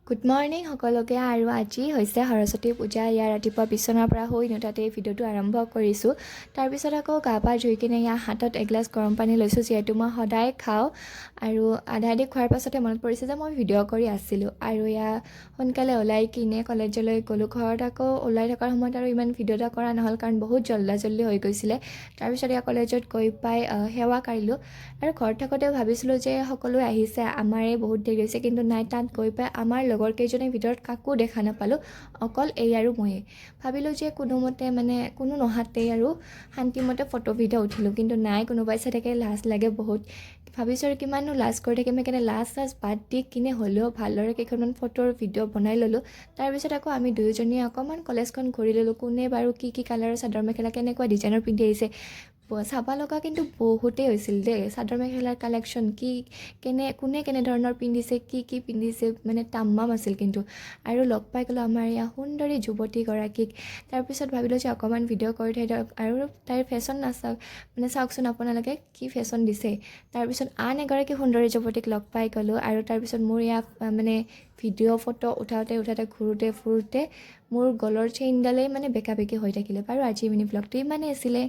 Good morning সকলোকে আৰু আজি হৈছে সৰস্বতী পূজা। ইয়াৰ ৰাতিপুৱা বিচনাৰ পৰা শুই নুঠাতে এই ভিডিঅ'টো আৰম্ভ কৰিছোঁ। তাৰপিছত আকৌ গা পা ধুই কিনে ইয়াৰ হাতত এগিলাচ গৰম পানী লৈছোঁ, যিহেতু মই সদায় খাওঁ। আৰু আধা আধি খোৱাৰ পাছতে মনত পৰিছে যে মই ভিডিঅ' কৰি আছিলোঁ। আৰু ইয়াৰ সোনকালে ওলাই কিনে কলেজলৈ গ'লোঁ। ঘৰত আকৌ ওলাই থকাৰ সময়ত আৰু ইমান ভিডিঅ' এটা কৰা নহ'ল, কাৰণ বহুত জল্দি হৈ গৈছিলে। তাৰপিছত ইয়াৰ কলেজত গৈ পাই সেৱা কাঢ়িলোঁ। আৰু ঘৰত থাকোঁতেও ভাবিছিলোঁ যে সকলোৱে আহিছে, আমাৰে বহুত দেৰি হৈছে, কিন্তু নাই, তাত গৈ পাই আমাৰ লগৰ কেইজনৰ ভিতৰত কাকো দেখা নাপালোঁ, অকল এই আৰু ময়ে। ভাবিলোঁ যে কোনোমতে কোনো নহাতেই আৰু শান্তিমতে ফটো ভিডিঅ' উঠিলোঁ, কিন্তু নাই, কোনোবাই চাই থাকে, লাজ লাগে বহুত। ভাবিছোঁ আৰু কিমাননো লাজ কৰি থাকিম, সেইকাৰণে লাজ বাদ দি কিনে হ'লেও ভালদৰে কেইখনমান ফটোৰ ভিডিঅ' বনাই ল'লোঁ। তাৰপিছত আকৌ আমি দুয়োজনীয়ে অকণমান কলেজখন ঘূৰি ল'লোঁ। কোনে বাৰু কি কালাৰৰ চাদৰ মেখেলা কেনেকুৱা ডিজাইনৰ পিন্ধি আহিছে চাব লগা কিন্তু বহুতেই হৈছিল দেই। চাদৰ মেখেলাৰ কালেকশ্যন কোনে কেনেধৰণৰ পিন্ধিছে, কি পিন্ধিছে, তাম্মাম আছিল কিন্তু। আৰু লগ পাই গ'লোঁ আমাৰ ইয়াৰ সুন্দৰী যুৱতীগৰাকীক। তাৰপিছত ভাবিলোঁ যে অকণমান ভিডিঅ' কৰি থৈ দিয়ক, আৰু তাইৰ ফেশ্বন চাওকচোন আপোনালোকে কি ফেশ্বন দিছে। তাৰপিছত আন এগৰাকী সুন্দৰী যুৱতীক লগ পাই গ'লোঁ। আৰু তাৰপিছত মোৰ ইয়াক ভিডিঅ' ফটো উঠাওঁতে ঘূৰোঁতে ফুৰোঁতে মোৰ গলৰ চেইনডালেই বেকা বেকি হৈ থাকিলে। বাৰু আজি মিনি ব্লগটো ইমানেই আছিলে।